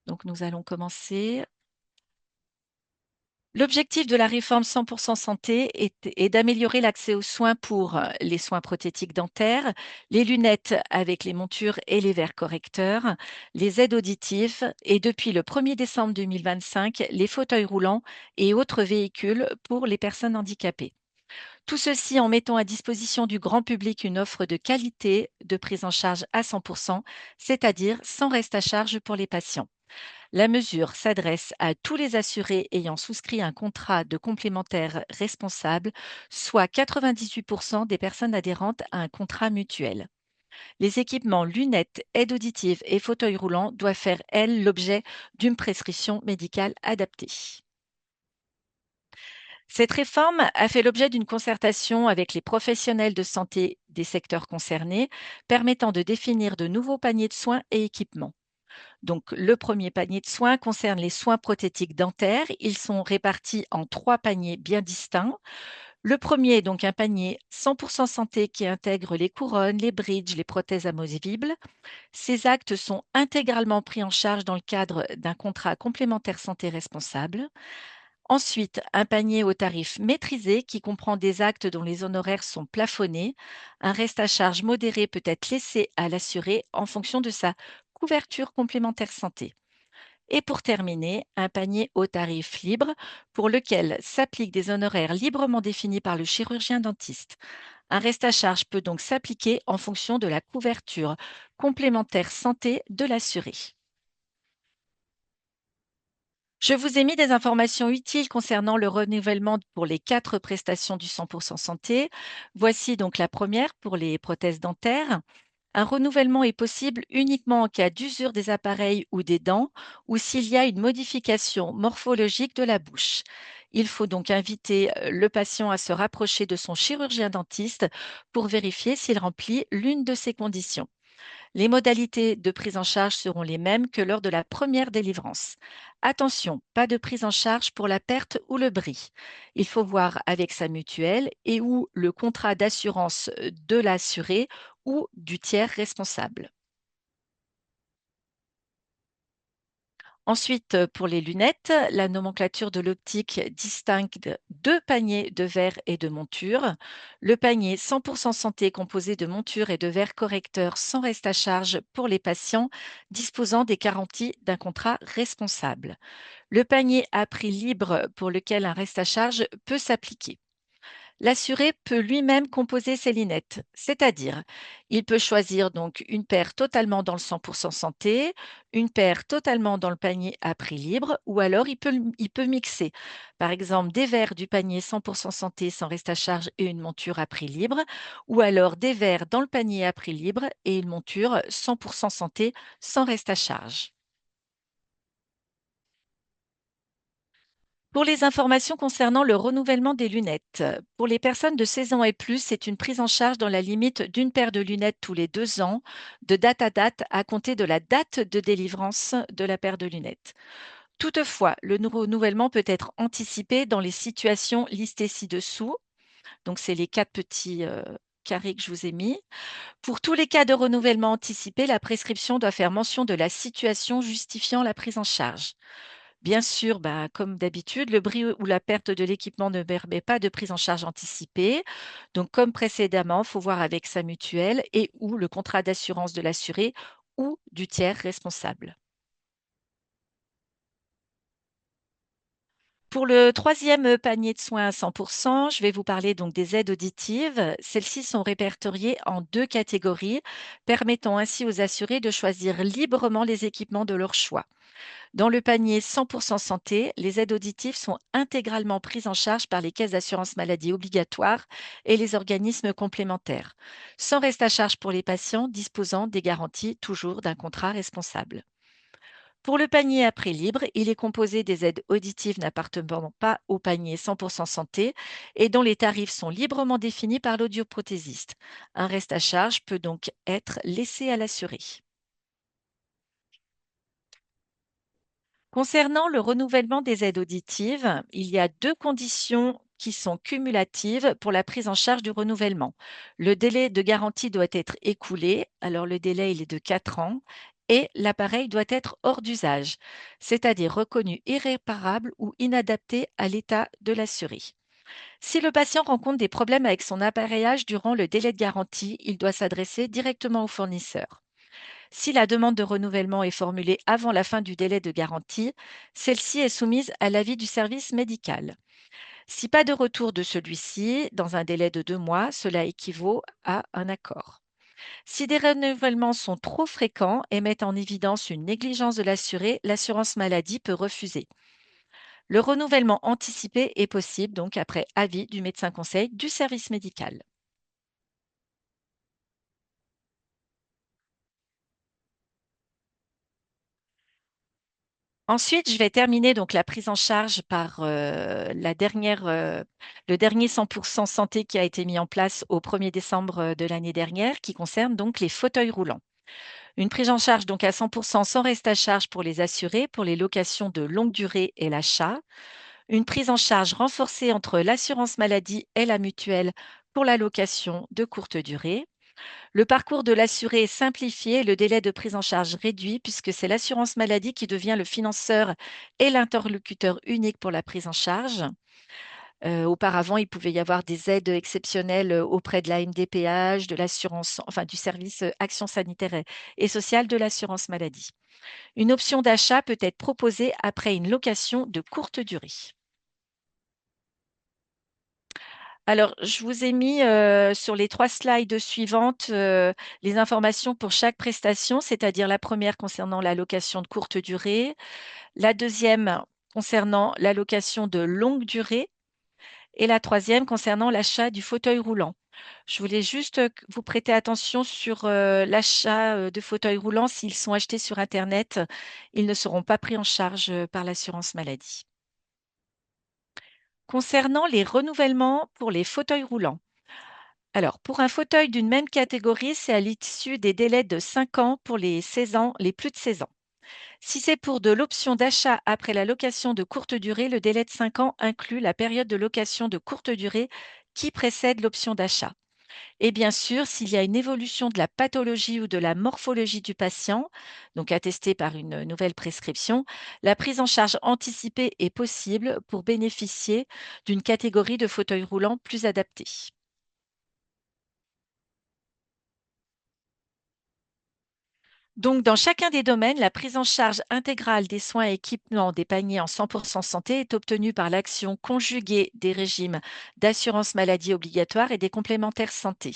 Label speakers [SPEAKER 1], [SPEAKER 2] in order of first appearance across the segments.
[SPEAKER 1] Donc nous allons commencer. L'objectif de la réforme 100% santé est d'améliorer l'accès aux soins pour les soins prothétiques dentaires, les lunettes avec les montures et les verres correcteurs, les aides auditives et depuis le 1er décembre 2025, les fauteuils roulants et autres véhicules pour les personnes handicapées. Tout ceci en mettant à disposition du grand public une offre de qualité de prise en charge à 100%, c'est-à-dire sans reste à charge pour les patients. La mesure s'adresse à tous les assurés ayant souscrit un contrat de complémentaire responsable, soit 98% des personnes adhérentes à un contrat mutuel. Les équipements lunettes, aides auditives et fauteuils roulants doivent faire, elles, l'objet d'une prescription médicale adaptée. Cette réforme a fait l'objet d'une concertation avec les professionnels de santé des secteurs concernés, permettant de définir de nouveaux paniers de soins et équipements. Donc, le premier panier de soins concerne les soins prothétiques dentaires. Ils sont répartis en 3 paniers bien distincts. Le premier est donc un panier 100% santé qui intègre les couronnes, les bridges, les prothèses amovibles. Ces actes sont intégralement pris en charge dans le cadre d'un contrat complémentaire santé responsable. Ensuite, un panier au tarif maîtrisé qui comprend des actes dont les honoraires sont plafonnés. Un reste à charge modéré peut être laissé à l'assuré en fonction de sa couverture complémentaire santé. Et pour terminer, un panier au tarif libre pour lequel s'appliquent des honoraires librement définis par le chirurgien dentiste. Un reste à charge peut donc s'appliquer en fonction de la couverture complémentaire santé de l'assuré. Je vous ai mis des informations utiles concernant le renouvellement pour les 4 prestations du 100% santé. Voici donc la première pour les prothèses dentaires. Un renouvellement est possible uniquement en cas d'usure des appareils ou des dents ou s'il y a une modification morphologique de la bouche. Il faut donc inviter le patient à se rapprocher de son chirurgien dentiste pour vérifier s'il remplit l'une de ces conditions. Les modalités de prise en charge seront les mêmes que lors de la première délivrance. Attention, pas de prise en charge pour la perte ou le bris. Il faut voir avec sa mutuelle et ou le contrat d'assurance de l'assuré ou du tiers responsable. Ensuite, pour les lunettes, la nomenclature de l'optique distingue 2 paniers de verres et de montures. Le panier 100% santé est composé de montures et de verres correcteurs sans reste à charge pour les patients disposant des garanties d'un contrat responsable. Le panier à prix libre pour lequel un reste à charge peut s'appliquer. L'assuré peut lui-même composer ses lunettes, c'est-à-dire, il peut choisir donc une paire totalement dans le 100% santé, une paire totalement dans le panier à prix libre, ou alors il peut mixer, par exemple, des verres du panier 100% santé sans reste à charge et une monture à prix libre, ou alors des verres dans le panier à prix libre et une monture 100% santé sans reste à charge. Pour les informations concernant le renouvellement des lunettes, pour les personnes de 16 ans et plus, c'est une prise en charge dans la limite d'une paire de lunettes tous les 2 ans, de date à compter de la date de délivrance de la paire de lunettes. Toutefois, le renouvellement peut être anticipé dans les situations listées ci-dessous. Donc, c'est les 4 petits carrés que je vous ai mis. Pour tous les cas de renouvellement anticipé, la prescription doit faire mention de la situation justifiant la prise en charge. Bien sûr, bah, comme d'habitude, le bris ou la perte de l'équipement ne permet pas de prise en charge anticipée. Donc, comme précédemment, il faut voir avec sa mutuelle et ou le contrat d'assurance de l'assuré ou du tiers responsable. Pour le troisième panier de soins à 100%, je vais vous parler donc des aides auditives. Celles-ci sont répertoriées en 2 catégories, permettant ainsi aux assurés de choisir librement les équipements de leur choix. Dans le panier 100% santé, les aides auditives sont intégralement prises en charge par les caisses d'assurance maladie obligatoires et les organismes complémentaires, sans reste à charge pour les patients disposant des garanties toujours d'un contrat responsable. Pour le panier à prix libre, il est composé des aides auditives n'appartenant pas au panier 100% santé et dont les tarifs sont librement définis par l'audioprothésiste. Un reste à charge peut donc être laissé à l'assuré. Concernant le renouvellement des aides auditives, il y a 2 conditions qui sont cumulatives pour la prise en charge du renouvellement. Le délai de garantie doit être écoulé, alors le délai il est de 4 ans, et l'appareil doit être hors d'usage, c'est-à-dire reconnu irréparable ou inadapté à l'état de l'assuré. Si le patient rencontre des problèmes avec son appareillage durant le délai de garantie, il doit s'adresser directement au fournisseur. Si la demande de renouvellement est formulée avant la fin du délai de garantie, celle-ci est soumise à l'avis du service médical. Si pas de retour de celui-ci dans un délai de 2 mois, cela équivaut à un accord. Si des renouvellements sont trop fréquents et mettent en évidence une négligence de l'assuré, l'assurance maladie peut refuser. Le renouvellement anticipé est possible donc après avis du médecin conseil du service médical. Ensuite, je vais terminer donc la prise en charge par le dernier 100% santé qui a été mis en place au 1er décembre de l'année dernière, qui concerne donc les fauteuils roulants. Une prise en charge donc à 100% sans reste à charge pour les assurés, pour les locations de longue durée et l'achat. Une prise en charge renforcée entre l'assurance maladie et la mutuelle pour la location de courte durée. Le parcours de l'assuré est simplifié et le délai de prise en charge réduit puisque c'est l'assurance maladie qui devient le financeur et l'interlocuteur unique pour la prise en charge. Auparavant, il pouvait y avoir des aides exceptionnelles auprès de la MDPH, de l'assurance, enfin du service action sanitaire et sociale de l'assurance maladie. Une option d'achat peut être proposée après une location de courte durée. Alors, je vous ai mis sur les 3 slides suivantes les informations pour chaque prestation, c'est-à-dire la première concernant la location de courte durée, la deuxième concernant la location de longue durée et la troisième concernant l'achat du fauteuil roulant. Je voulais juste vous prêter attention sur l'achat de fauteuils roulants. S'ils sont achetés sur Internet, ils ne seront pas pris en charge par l'assurance maladie. Concernant les renouvellements pour les fauteuils roulants, alors, pour un fauteuil d'une même catégorie, c'est à l'issue des délais de 5 ans pour les 16 ans, les plus de 16 ans. Si c'est pour de l'option d'achat après la location de courte durée, le délai de 5 ans inclut la période de location de courte durée qui précède l'option d'achat. Et bien sûr, s'il y a une évolution de la pathologie ou de la morphologie du patient, donc attestée par une nouvelle prescription, la prise en charge anticipée est possible pour bénéficier d'une catégorie de fauteuil roulant plus adaptée. Donc, dans chacun des domaines, la prise en charge intégrale des soins et équipements des paniers en 100% santé est obtenue par l'action conjuguée des régimes d'assurance maladie obligatoire et des complémentaires santé.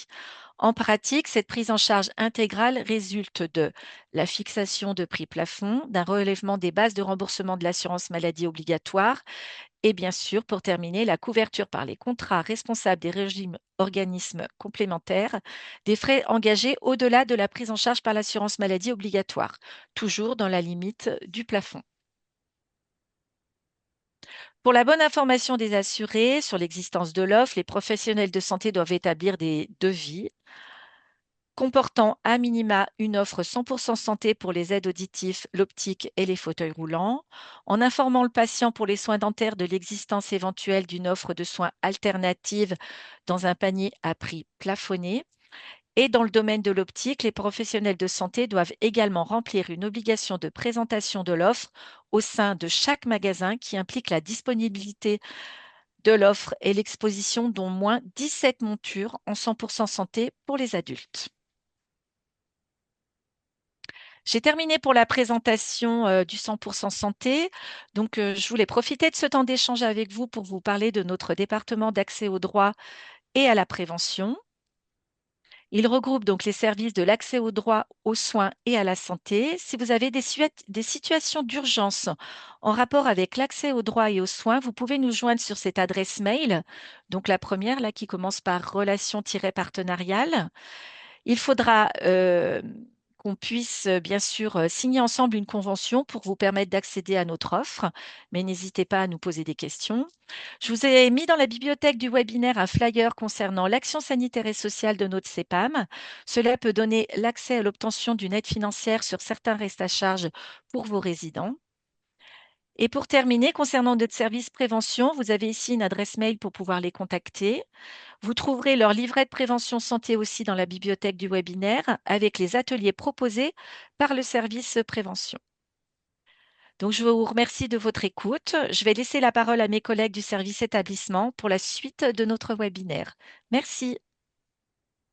[SPEAKER 1] En pratique, cette prise en charge intégrale résulte de la fixation de prix plafond, d'un relèvement des bases de remboursement de l'assurance maladie obligatoire et bien sûr, pour terminer, la couverture par les contrats responsables des régimes organismes complémentaires des frais engagés au-delà de la prise en charge par l'assurance maladie obligatoire, toujours dans la limite du plafond. Pour la bonne information des assurés sur l'existence de l'offre, les professionnels de santé doivent établir des devis comportant à minima une offre 100% santé pour les aides auditives, l'optique et les fauteuils roulants, en informant le patient pour les soins dentaires de l'existence éventuelle d'une offre de soins alternative dans un panier à prix plafonné. Et dans le domaine de l'optique, les professionnels de santé doivent également remplir une obligation de présentation de l'offre au sein de chaque magasin qui implique la disponibilité de l'offre et l'exposition d'au moins 17 montures en 100% santé pour les adultes. J'ai terminé pour la présentation du 100% santé. Donc, je voulais profiter de ce temps d'échange avec vous pour vous parler de notre département d'accès au droit et à la prévention. Il regroupe donc les services de l'accès au droit, aux soins et à la santé. Si vous avez des situations d'urgence en rapport avec l'accès au droit et aux soins, vous pouvez nous joindre sur cette adresse mail. Donc, la première, là, qui commence par relation-partenariale. Il faudra qu'on puisse bien sûr signer ensemble une convention pour vous permettre d'accéder à notre offre, mais n'hésitez pas à nous poser des questions. Je vous ai mis dans la bibliothèque du webinaire un flyer concernant l'action sanitaire et sociale de notre CEPAM. Cela peut donner l'accès à l'obtention d'une aide financière sur certains restes à charge pour vos résidents. Et pour terminer, concernant notre service prévention, vous avez ici une adresse mail pour pouvoir les contacter. Vous trouverez leur livret de prévention santé aussi dans la bibliothèque du webinaire avec les ateliers proposés par le service prévention. Donc, je vous remercie de votre écoute. Je vais laisser la parole à mes collègues du service établissement pour la suite de notre webinaire. Merci.